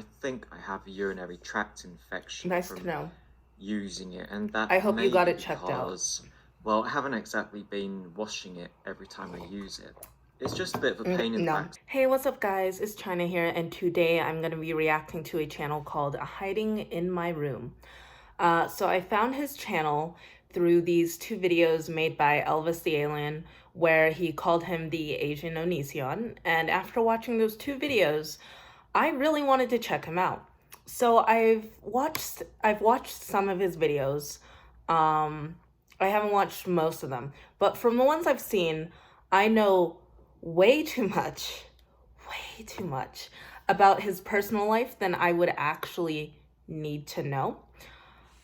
I think I have a urinary tract infection Nice to from know. using it, and that I hope may you got be it checked out. because, well, I haven't exactly been washing it every time I use it. It's just a bit of a pain in the No. back. Hey, what's up, guys? It's China here, and today I'm going to be reacting to a channel called Hiding in My Room. So I found his channel through these two videos made by Elvis the Alien, where he called him the Asian Onision. And after watching those two videos, I really wanted to check him out. So I've watched some of his videos. I haven't watched most of them, but from the ones I've seen, I know way too much about his personal life than I would actually need to know.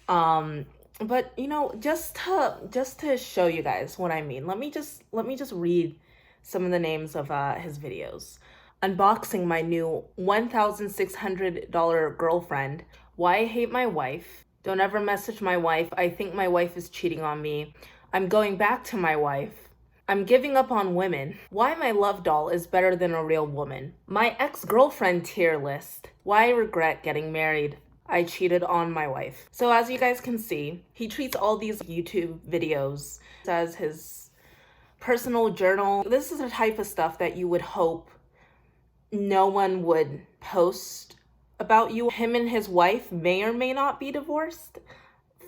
But you know, just to show you guys what I mean, let me just read some of the names of his videos. Unboxing my new $1,600 girlfriend. Why I hate my wife. Don't ever message my wife. I think my wife is cheating on me. I'm going back to my wife. I'm giving up on women. Why my love doll is better than a real woman. My ex-girlfriend tier list. Why I regret getting married. I cheated on my wife. So as you guys can see, he treats all these YouTube videos as his personal journal. This is the type of stuff that you would hope no one would post about you. Him and his wife may or may not be divorced,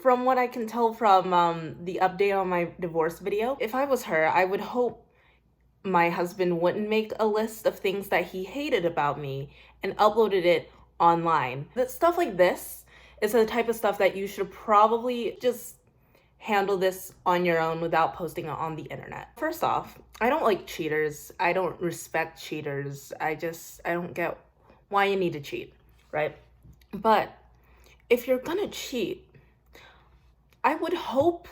from what I can tell from the update on my divorce video. If I was her, I would hope my husband wouldn't make a list of things that he hated about me and uploaded it online. That stuff like this is the type of stuff that you should probably just handle this on your own without posting it on the internet. First off, I don't like cheaters. I don't respect cheaters. I don't get why you need to cheat, right? But if you're gonna cheat, I would hope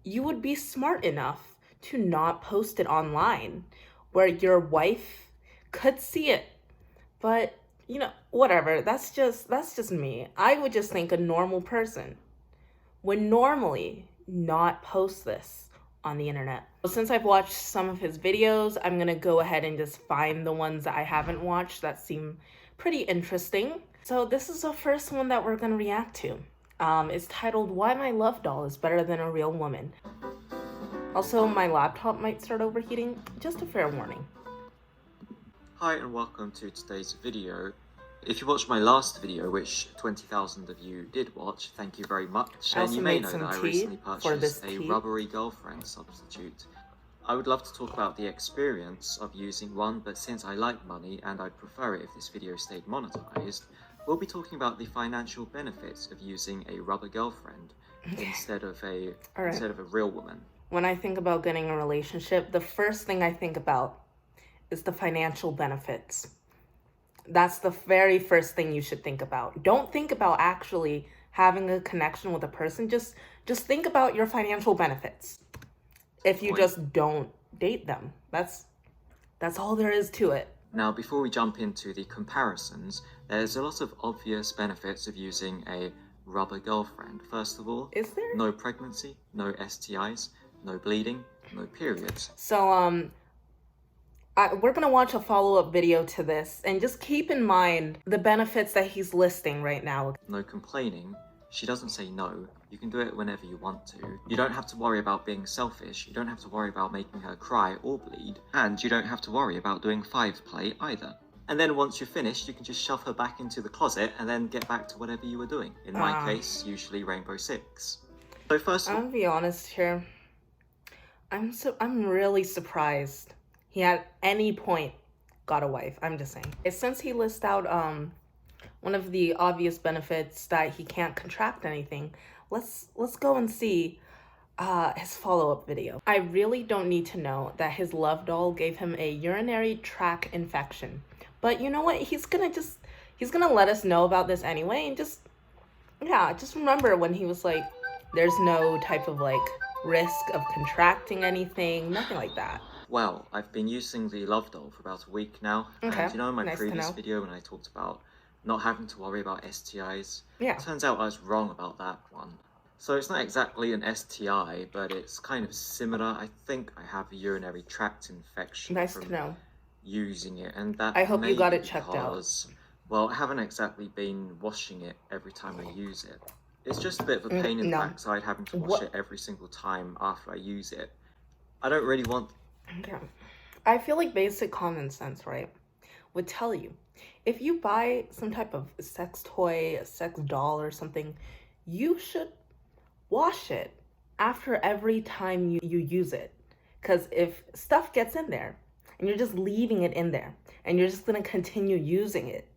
you would be smart enough to not post it online where your wife could see it. But, you know, whatever. That's just me. I would just think a normal person would normally not post this on the internet. Since I've watched some of his videos, I'm gonna go ahead and just find the ones that I haven't watched that seem pretty interesting. So this is the first one that we're gonna react to. It's titled Why My Love Doll is Better Than a Real Woman. Also, my laptop might start overheating, just a fair warning. Hi and welcome to today's video. If you watched my last video, which 20,000 of you did watch, thank you very much. And you may know that I recently purchased a rubbery girlfriend substitute. I would love to talk about the experience of using one, but since I like money and I'd prefer it if this video stayed monetized, we'll be talking about the financial benefits of using a rubber girlfriend instead of a real woman. When I think about getting a relationship, the first thing I think about is the financial benefits. That's the very first thing you should think about. Don't think about actually having a connection with a person. Just think about your financial benefits. If you just don't date them, that's all there is to it. Now, before we jump into the comparisons, there's a lot of obvious benefits of using a rubber girlfriend. First of all, is there? No pregnancy, no STIs, no bleeding, no periods. So, we're gonna watch a follow-up video to this, and just keep in mind the benefits that he's listing right now. No complaining. She doesn't say no. You can do it whenever you want to. You don't have to worry about being selfish. You don't have to worry about making her cry or bleed. And you don't have to worry about doing 5-play either. And then once you're finished, you can just shove her back into the closet and then get back to whatever you were doing. In my case, usually Rainbow Six. So first, I'm gonna be honest here. I'm really surprised he at any point got a wife. I'm just saying. Since he lists out one of the obvious benefits that he can't contract anything, let's go and see his follow-up video. I really don't need to know that his love doll gave him a urinary tract infection. But you know what? He's gonna let us know about this anyway, and just remember when he was like, there's no type of like risk of contracting anything, nothing like that. Well, I've been using the love doll for about a week now. Okay. And you know, in my previous video when I talked about not having to worry about STIs, it turns out I was wrong about that one. So it's not exactly an STI, but it's kind of similar. I think I have a urinary tract infection Nice to know. using it, and that I hope may you got be it checked because, Well, I haven't exactly been washing it every time I use it. It's just a bit of a pain in the backside having to wash it every single time after I use it. I don't really want... Okay. I feel like basic common sense, right, would tell you, if you buy some type of sex toy, a sex doll or something, you should wash it after every time you use it. Because if stuff gets in there and you're just leaving it in there and you're just going to continue using it,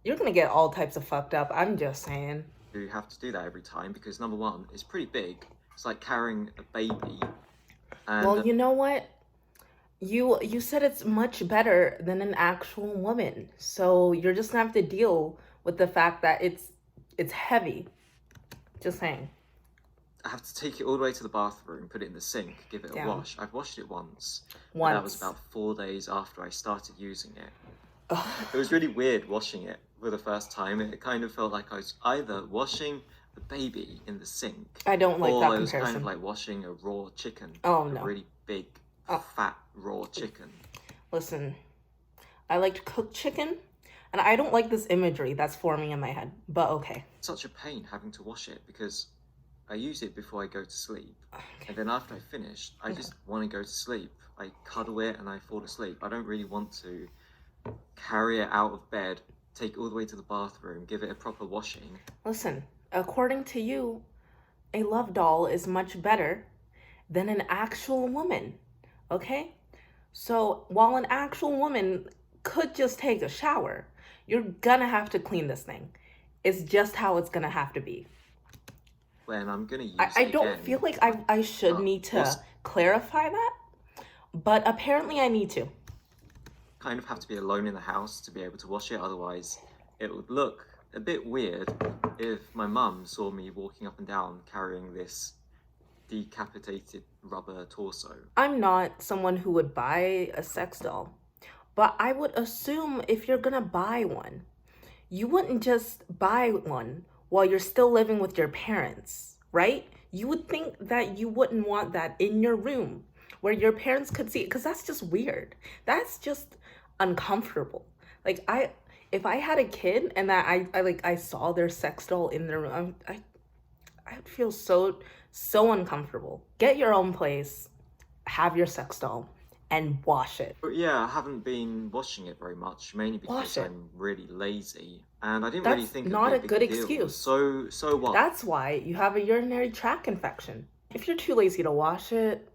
you're going to get all types of fucked up. I'm just saying. You have to do that every time because, number one, it's pretty big. It's like carrying a baby. And well, you know what? You said it's much better than an actual woman. So you're just going to have to deal with the fact that it's heavy. Just saying. I have to take it all the way to the bathroom, put it in the sink, give it a wash. I've washed it once. That was about 4 days after I started using it. It was really weird washing it for the first time. It kind of felt like I was either washing the baby in the sink. I don't like that comparison. Or it was kind of like washing a raw chicken. Oh, no. A really big, fat, raw chicken. Listen, I like to cook chicken, and I don't like this imagery that's forming in my head, but okay. It's such a pain having to wash it because I use it before I go to sleep. And then after I finish, I just want to go to sleep. I cuddle it and I fall asleep. I don't really want to carry it out of bed, take it all the way to the bathroom, give it a proper washing. Listen, according to you, a love doll is much better than an actual woman, okay? So while an actual woman could just take a shower, you're gonna have to clean this thing. It's just how it's gonna have to be. When I'm gonna use I don't feel like I should need to clarify that, but apparently I need to. Kind of have to be alone in the house to be able to wash it, otherwise it would look a bit weird if my mum saw me walking up and down carrying this decapitated rubber torso. I'm not someone who would buy a sex doll, but I would assume if you're gonna buy one, you wouldn't just buy one while you're still living with your parents, right? You would think that you wouldn't want that in your room where your parents could see it, because that's just weird. That's just uncomfortable. Like, if I had a kid and that I saw their sex doll in their room, I would feel so uncomfortable. Get your own place, have your sex doll, and wash it. But yeah, I haven't been washing it very much, mainly because I'm really lazy, and I didn't really think not it'd be a good deal. excuse. So what? That's why you have a urinary tract infection. If you're too lazy to wash it,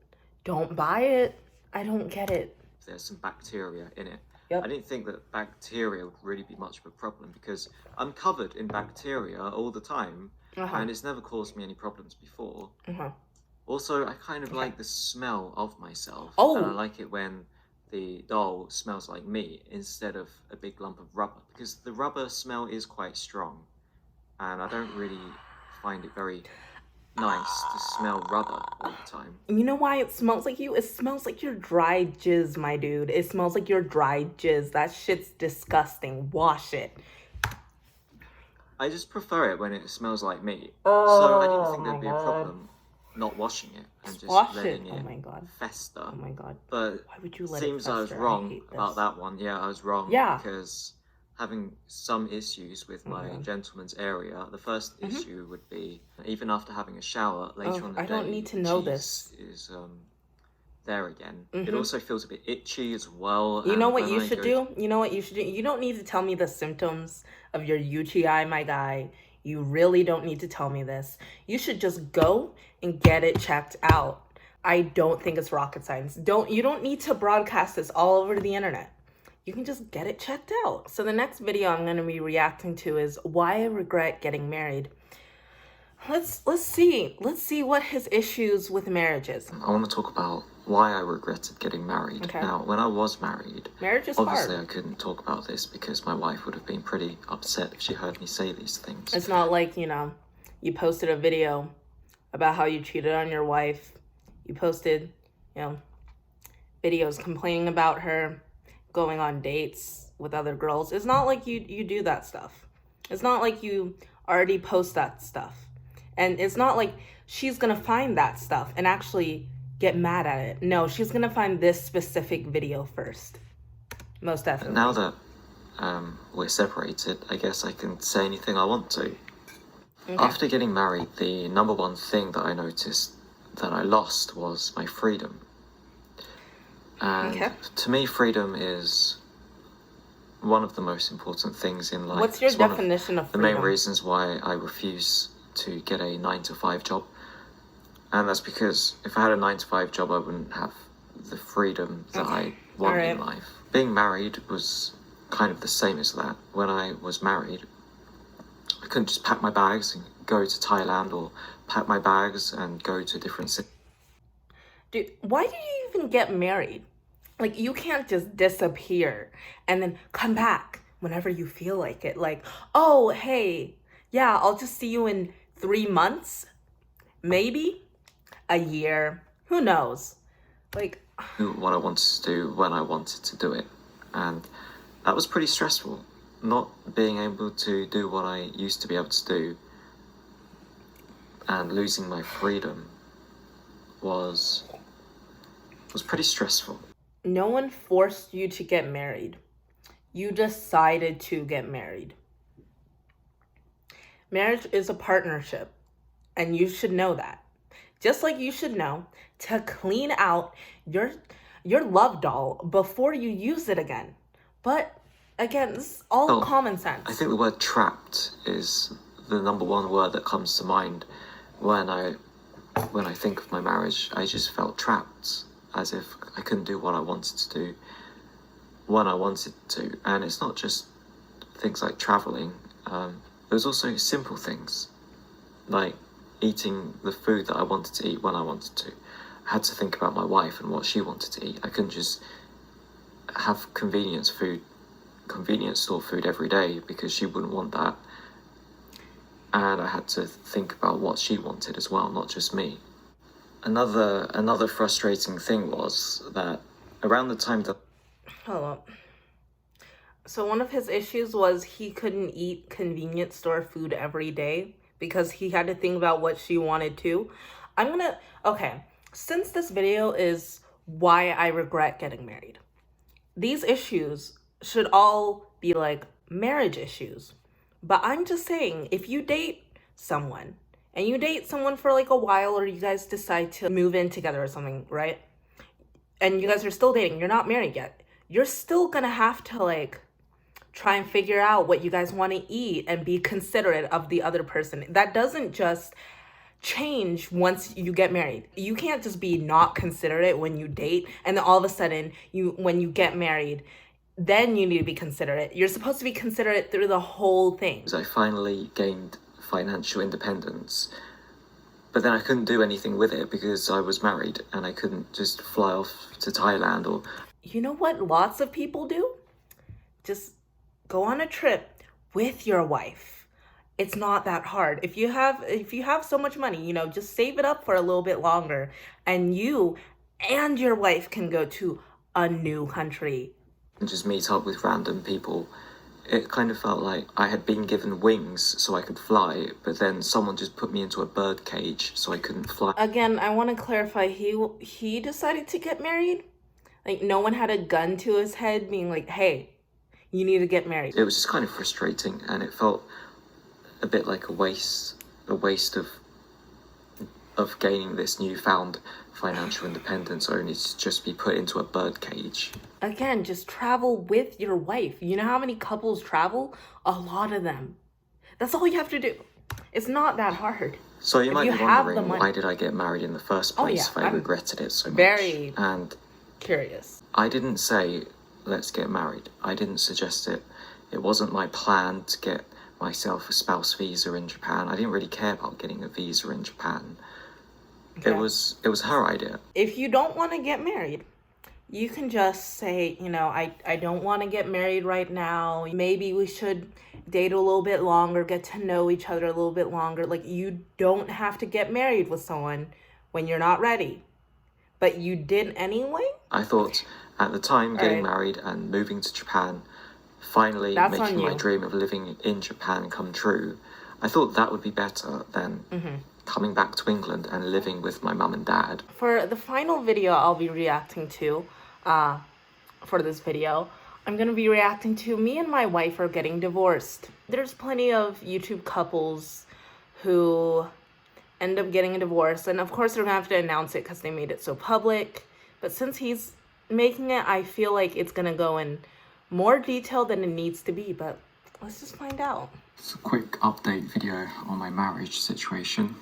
don't buy it. I don't get it. There's some bacteria in it. Yep. I didn't think that bacteria would really be much of a problem because I'm covered in bacteria all the time, and it's never caused me any problems before. Also, I kind of like the smell of myself, and I like it when the doll smells like me instead of a big lump of rubber, because the rubber smell is quite strong, and I don't really find it very nice to smell rubber all the time. You know why it smells like you? It smells like your dry jizz, my dude. It smells like your dry jizz. That shit's disgusting. Wash it. I just prefer it when it smells like me. So I didn't think there'd be a problem not washing it and just letting it fester. Oh my god. But why would you let seems it fester? I was wrong about that one. Yeah, I was wrong. Because having some issues with my gentleman's area, the first issue would be even after having a shower later on the day. I don't need to know this. Is there again. It also feels a bit itchy as well. You know what you should do? You know what you should do? You don't need to tell me the symptoms of your UTI, my guy. You really don't need to tell me this. You should just go and get it checked out. I don't think it's rocket science. You don't need to broadcast this all over the internet. You can just get it checked out. So the next video I'm going to be reacting to is why I regret getting married. Let's see what his issues with marriage is. I want to talk about why I regretted getting married. Okay. Now, when I was married, marriage is obviously hard. I couldn't talk about this because my wife would have been pretty upset if she heard me say these things. It's not like, you posted a video about how you cheated on your wife. You posted, videos complaining about her, going on dates with other girls. It's not like you do that stuff. It's not like you already post that stuff. And it's not like she's going to find that stuff and actually get mad at it. No, she's going to find this specific video first. Most definitely. Now that we're separated, I guess I can say anything I want to. Okay. After getting married, the number one thing that I noticed that I lost was my freedom. And to me, freedom is one of the most important things in life. What's your definition of freedom? The main reasons why I refuse to get a 9-to-5 job. And that's because if I had a 9-to-5 job, I wouldn't have the freedom that I want in life. Being married was kind of the same as that. When I was married, I couldn't just pack my bags and go to Thailand or pack my bags and go to different cities. Dude, why do you even get married? Like, you can't just disappear and then come back whenever you feel like it. Like, oh, hey, yeah, I'll just see you in 3 months, maybe a year, who knows? Like, what I wanted to do when I wanted to do it. And that was pretty stressful. Not being able to do what I used to be able to do and losing my freedom was pretty stressful. No one forced you to get married. You decided to get married. Marriage is a partnership, and you should know that. Just like you should know to clean out your love doll before you use it again. But again, this is all common sense. I think the word trapped is the number one word that comes to mind when I think of my marriage. I just felt trapped, as if I couldn't do what I wanted to do when I wanted to. And it's not just things like traveling. It was also simple things, like eating the food that I wanted to eat when I wanted to. I had to think about my wife and what she wanted to eat. I couldn't just have convenience store food every day because she wouldn't want that. And I had to think about what she wanted as well, not just me. Another frustrating thing was that around the time that... Hold up. So one of his issues was he couldn't eat convenience store food every day because he had to think about what she wanted to. Okay, since this video is why I regret getting married, these issues should all be like marriage issues. But I'm just saying, if you date someone and you date someone for like a while, or you guys decide to move in together or something, right? And you guys are still dating, you're not married yet, you're still gonna have to like try and figure out what you guys want to eat and be considerate of the other person. That doesn't just change once you get married. You can't just be not considerate when you date and then all of a sudden when you get married, then you need to be considerate. You're supposed to be considerate through the whole thing. I finally gained financial independence, but then I couldn't do anything with it because I was married and I couldn't just fly off to Thailand or... You know what lots of people do? Just go on a trip with your wife. It's not that hard. If you have so much money, just save it up for a little bit longer and you and your wife can go to a new country. And just meet up with random people. It kind of felt like I had been given wings so I could fly, but then someone just put me into a bird cage so I couldn't fly. Again, I want to clarify, he decided to get married. Like, no one had a gun to his head being like, hey, you need to get married. It was just kind of frustrating, and it felt a bit like a waste of gaining this newfound financial independence only to just be put into a bird cage. Again, just travel with your wife. You know how many couples travel? A lot of them. That's all you have to do. It's not that hard. So you might be wondering, why did I get married in the first place if I regretted it so much? Very curious. I didn't say, let's get married. I didn't suggest it. It wasn't my plan to get myself a spouse visa in Japan. I didn't really care about getting a visa in Japan. Okay. It was her idea. If you don't want to get married, you can just say, I don't want to get married right now. Maybe we should date a little bit longer, get to know each other a little bit longer. Like, you don't have to get married with someone when you're not ready. But you did anyway? I thought at the time getting married and moving to Japan, finally making my dream of living in Japan come true, I thought that would be better than coming back to England and living with my mum and dad. For the final video I'll be reacting to, for this video, I'm going to be reacting to me and my wife are getting divorced. There's plenty of YouTube couples who end up getting a divorce. And of course, they're going to have to announce it because they made it so public. But since he's making it, I feel like it's going to go in more detail than it needs to be. But let's just find out. It's a quick update video on my marriage situation.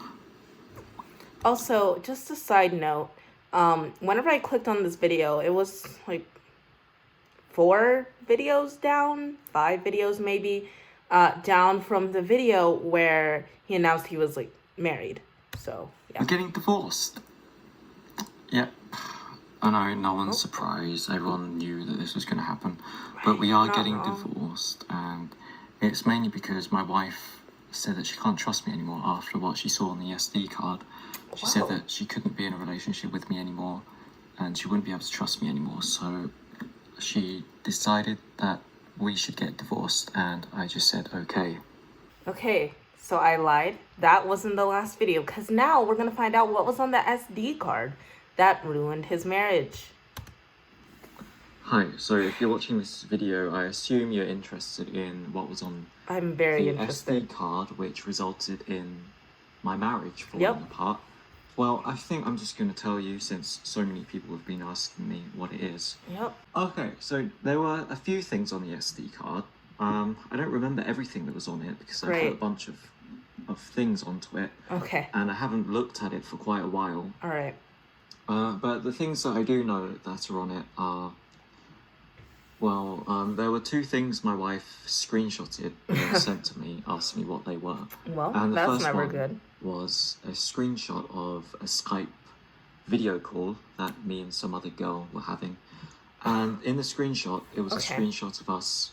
Also, just a side note, whenever I clicked on this video, it was like 4 videos down, 5 videos maybe, down from the video where he announced he was like married. So yeah. We're getting divorced. Yep. I know, no one's surprised. Everyone knew that this was going to happen. But we are getting divorced, and it's mainly because my wife said that she can't trust me anymore after what she saw on the SD card. She said that she couldn't be in a relationship with me anymore, and she wouldn't be able to trust me anymore. So she decided that we should get divorced, and I just said, okay. Okay, so I lied. That wasn't the last video, because now we're going to find out what was on the SD card that ruined his marriage. Hi, so if you're watching this video, I assume you're interested in what was on I'm very the interested. SD card, which resulted in my marriage falling apart. Well, I think I'm just going to tell you, since so many people have been asking me what it is. Yep. Okay, so there were a few things on the SD card. I don't remember everything that was on it because I put a bunch of things onto it. Okay. And I haven't looked at it for quite a while. All right. But the things that I do know that are on it are, well, there were 2 things my wife screenshotted and sent to me, asked me what they were. Well, and the that's first never one good. Was a screenshot of a Skype video call that me and some other girl were having. And in the screenshot, it was a screenshot of us,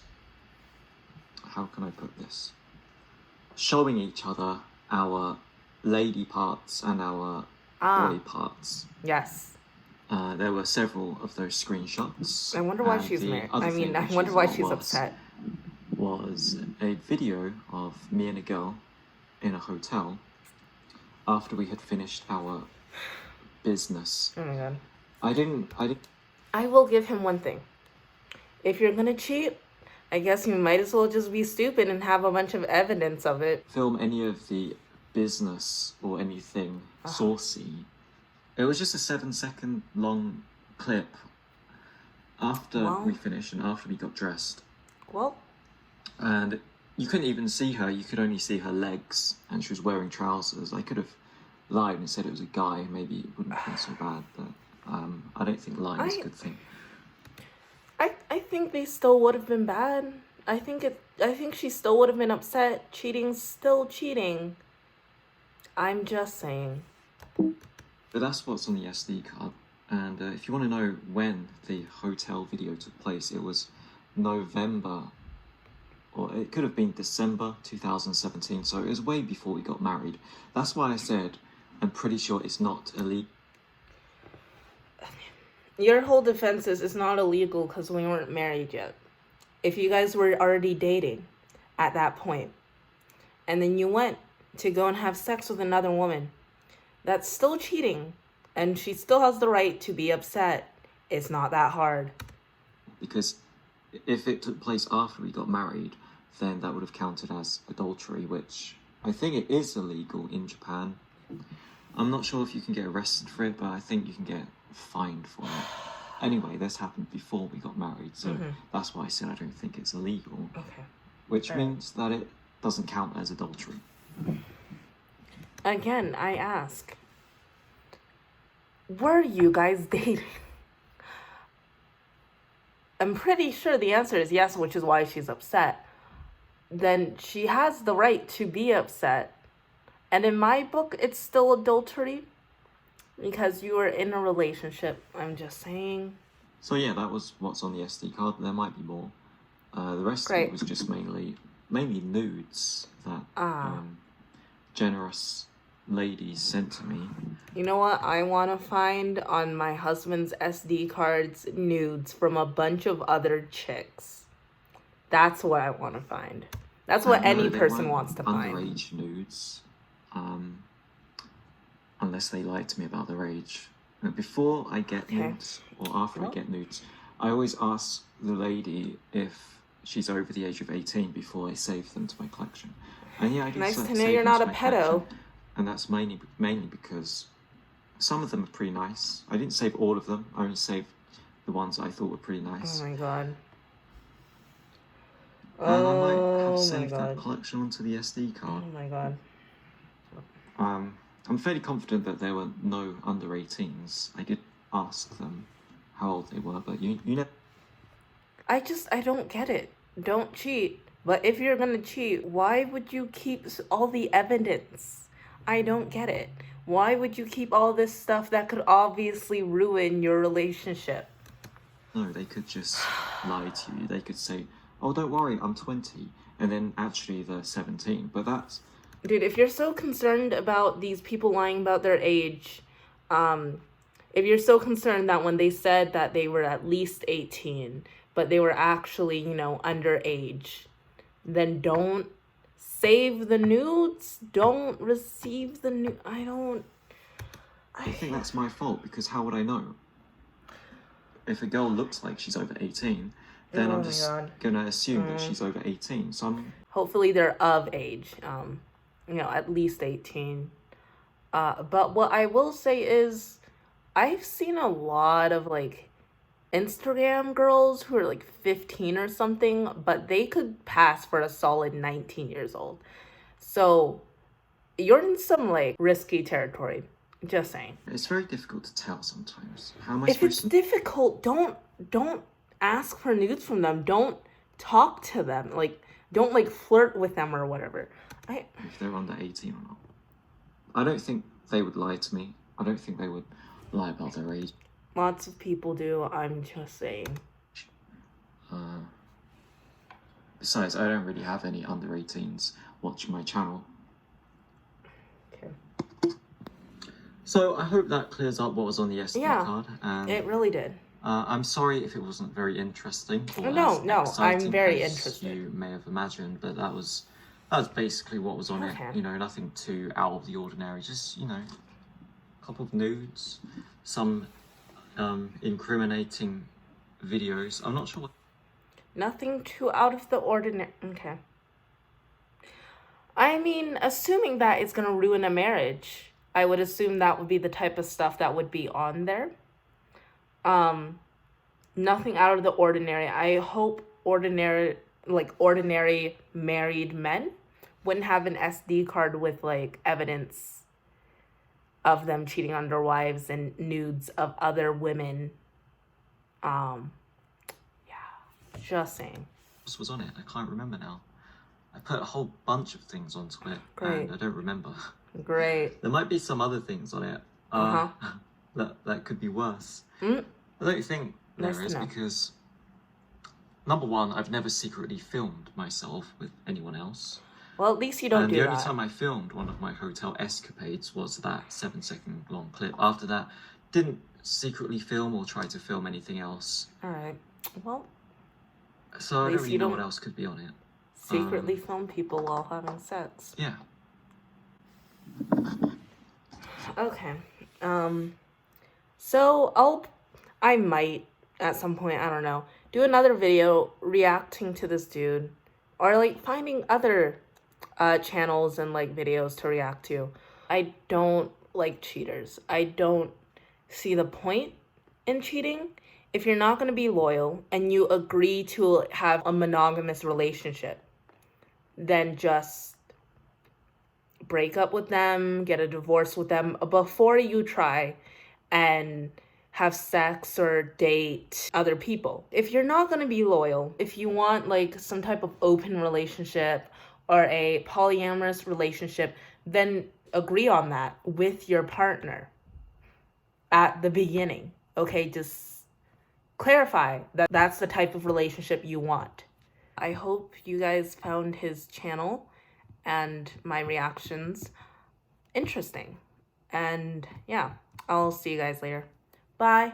how can I put this? Showing each other our lady parts and our boy parts. Yes. There were several of those screenshots. I wonder why she's married. I wonder why she's upset. Was a video of me and a girl in a hotel after we had finished our business. Oh my god. I didn't. I will give him one thing. If you're gonna cheat, I guess you might as well just be stupid and have a bunch of evidence of it. Film any of the business or anything saucy. It was just a 7-second long clip after we finished and after we got dressed. Well. And you couldn't even see her. You could only see her legs, and she was wearing trousers. I could have lied and said it was a guy. Maybe it wouldn't have been so bad, but I don't think lying is a good thing. I think they still would have been bad. I think she still would have been upset. Cheating's still cheating. I'm just saying. But that's what's on the SD card. And if you want to know when the hotel video took place, it was November, or it could have been December 2017. So it was way before we got married. That's why I said I'm pretty sure it's not illegal. Your whole defense is it's not illegal because we weren't married yet. If you guys were already dating at that point, and then you went to go and have sex with another woman, that's still cheating, and she still has the right to be upset. It's not that hard. Because if it took place after we got married, then that would have counted as adultery, which I think it is illegal in Japan. I'm not sure if you can get arrested for it, but I think you can get fined for it. Anyway, this happened before we got married, so that's why I said I don't think it's illegal. Okay. Which means that it doesn't count as adultery. Again, I ask, were you guys dating? I'm pretty sure the answer is yes, which is why she's upset. Then she has the right to be upset. And in my book, it's still adultery because you were in a relationship. I'm just saying. So yeah, that was what's on the SD card. There might be more. The rest of it was just mainly nudes that generous ladies sent to me. You know what? I want to find on my husband's SD cards nudes from a bunch of other chicks. That's what I want to find. That's what any person wants to find. Underage nudes. Unless they lie to me about their age. Before I get nudes, or after I get nudes, I always ask the lady if she's over the age of 18 before I save them to my collection. And yeah, I do Nice to know save you're them not to a my pedo. collection, and that's mainly because some of them are pretty nice. I didn't save all of them. I only saved the ones I thought were pretty nice. Oh my god. And I might have saved that collection onto the SD card. Oh my god. I'm fairly confident that there were no under 18s. I did ask them how old they were, but you know. I don't get it. Don't cheat. But if you're gonna cheat, why would you keep all the evidence? I don't get it. Why would you keep all this stuff that could obviously ruin your relationship? No, they could just lie to you. They could say, oh, don't worry, I'm 20. And then actually they're 17. But that's... Dude, if you're so concerned about these people lying about their age, if you're so concerned that when they said that they were at least 18, but they were actually, you know, underage, then don't save the nudes. Don't receive the nudes. I think that's my fault, because how would I know? If a girl looks like she's over 18, then I'm just going to assume that she's over 18. So hopefully they're of age, you know, at least 18. But what I will say is I've seen a lot of, like, Instagram girls who are, like, 15 or something, but they could pass for a solid 19 years old. So you're in some, like, risky territory. Just saying. It's very difficult to tell sometimes. How am I If it's difficult, don't ask for nudes from them. Don't talk to them. Like, don't, like, flirt with them or whatever. If they're under 18 or not. I don't think they would lie to me. I don't think they would lie about their age. Lots of people do. I'm just saying. Besides, I don't really have any under 18s watching my channel. Okay. So I hope that clears up what was on the SD card. And it really did. I'm sorry if it wasn't very interesting. Or no, I'm very interested. You may have imagined, but that was basically what was on it. You know, nothing too out of the ordinary. Just, you know, a couple of nudes, some incriminating videos. I'm not sure what. Nothing too out of the ordinary. Okay. I mean, assuming that it's gonna ruin a marriage, I would assume that would be the type of stuff that would be on there. Nothing out of the ordinary. I hope ordinary married men wouldn't have an SD card with, like, evidence of them cheating on their wives and nudes of other women. Yeah, just saying. What was on it? I can't remember now. I put a whole bunch of things onto it. Great. And I don't remember. Great. There might be some other things on it that could be worse. I don't think there is, because number one, I've never secretly filmed myself with anyone else. Well, at least you don't do that. And the only time I filmed one of my hotel escapades was that 7-second long clip. After that, didn't secretly film or try to film anything else. All right. Well, so I don't really know what else could be on it. Secretly film people while having sex. Yeah. Okay. So I might at some point, I don't know, do another video reacting to this dude, or, like, finding other channels and, like, videos to react to. I don't like cheaters. I don't see the point in cheating. If you're not going to be loyal and you agree to have a monogamous relationship, then just break up with them, get a divorce with them before you try and have sex or date other people. If you're not going to be loyal, if you want, like, some type of open relationship or a polyamorous relationship, then agree on that with your partner at the beginning. Okay, just clarify that that's the type of relationship you want. I hope you guys found his channel and my reactions interesting. And yeah, I'll see you guys later. Bye.